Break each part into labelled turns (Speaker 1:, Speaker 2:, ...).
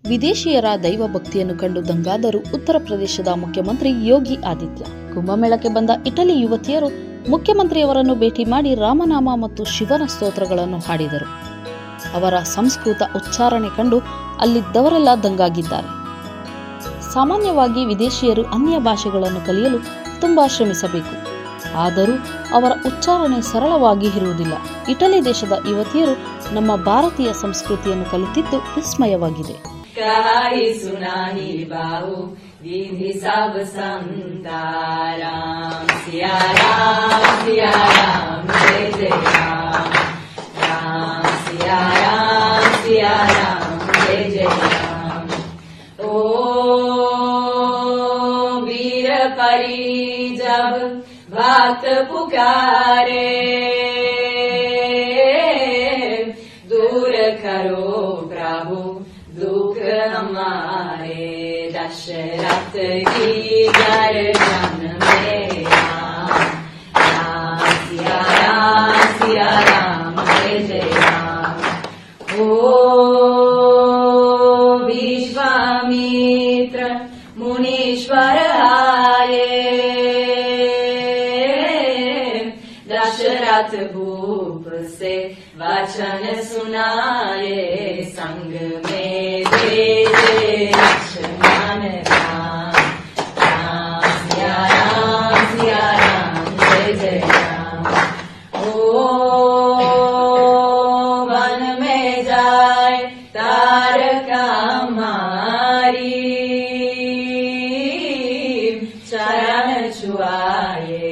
Speaker 1: ವಿದೇಶಿಯರ ದೈವ ಭಕ್ತಿಯನ್ನು ಕಂಡು ದಂಗಾದರು ಉತ್ತರ ಪ್ರದೇಶದ ಮುಖ್ಯಮಂತ್ರಿ ಯೋಗಿ ಆದಿತ್ಯ. ಕುಂಭಮೇಳಕ್ಕೆ ಬಂದ ಇಟಲಿ ಯುವತಿಯರು ಮುಖ್ಯಮಂತ್ರಿಯವರನ್ನು ಭೇಟಿ ಮಾಡಿ ರಾಮನಾಮ ಮತ್ತು ಶಿವನ ಸ್ತೋತ್ರಗಳನ್ನು ಹಾಡಿದರು. ಅವರ ಸಂಸ್ಕೃತ ಉಚ್ಚಾರಣೆ ಕಂಡು ಅಲ್ಲಿದ್ದವರೆಲ್ಲ ದಂಗಾಗಿದ್ದಾರೆ. ಸಾಮಾನ್ಯವಾಗಿ ವಿದೇಶಿಯರು ಅನ್ಯ ಭಾಷೆಗಳನ್ನು ಕಲಿಯಲು ತುಂಬಾ ಶ್ರಮಿಸಬೇಕು. ಆದರೂ ಅವರ ಉಚ್ಚಾರಣೆ ಸರಳವಾಗಿ ಇರುವುದಿಲ್ಲ. ಇಟಲಿ ದೇಶದ ಯುವತಿಯರು ನಮ್ಮ ಭಾರತೀಯ ಸಂಸ್ಕೃತಿಯನ್ನು ಕಲಿತಿದ್ದು ವಿಸ್ಮಯವಾಗಿದೆ.
Speaker 2: जब भक्त पुकारे दूर करो प्रभु दुख हमारे, दशरथ की गर्दन में राम सिया राम जय जय राम। ओ विश्वामित्र मुनीश्वर आए, दशरथ भूप से वचन सुनाए, संग में भेजे लक्ष्मण राम। राम सिया राम जय जय राम। ओ वन में जाए तारका मारी, चरण छुआए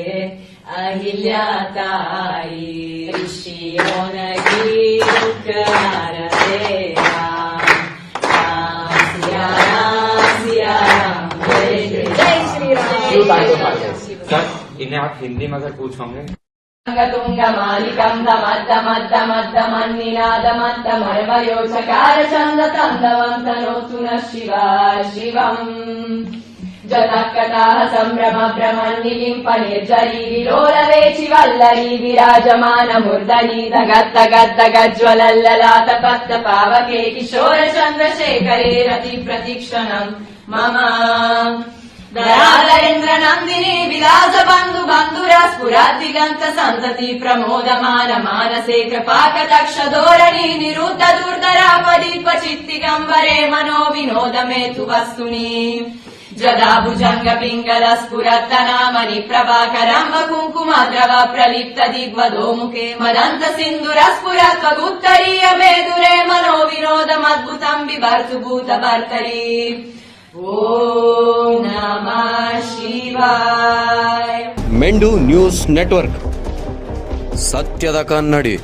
Speaker 2: अहिल्या ताई, ऋषियों की दुख हरते राम। राम सिया राम जय जय श्री राम।
Speaker 3: सर इन्हें आप हिंदी में अगर पूछोगे
Speaker 2: तुंग मालिकं दमद्दमद्दमद्दमन्निनादमद्दमर्वयोचकार चंद तंदवंतनोतु न शिवा शिवम्। जतकटाः संभ्रम भ्रमन्निलिम्प निर्जरी विलोलवेचि वल्लरी विराजमान मूर्धनि दगद्दगद्दगज्ज्वलल्ललाट पत्त पावके किशोर चन्द्रशेखरे रति प्रतीक्षणम् मम। दयालेन्द्र नन्दिनी विलास बन्धु बन्धुर स्फुरद्दिगन्त सन्तति प्रमोदमान मानसे कृपाकटाक्ष धोरणी निरुद्ध दुर्धरापदि क्वचित्तिगम्बरे मनो विनोदमेतु वस्तुनि। जदा भुजंग पिंगल स्फुरत्तनामनि प्रभाकरं कुङ्कुमद्रव प्रलिप्त दिग्वधोमुखे मदन्त सिन्दूर स्फुरत्वगुत्तरीय मेदुरे मनो विनोदमद्भुतं बिभर्तु भूतभर्तरि। ಓಂ ನಮಃ ಶಿವಾಯ.
Speaker 4: ಮೆಂಡು ನ್ಯೂಸ್ ನೆಟ್ವರ್ಕ್, ಸತ್ಯದ ಕನ್ನಡಿ.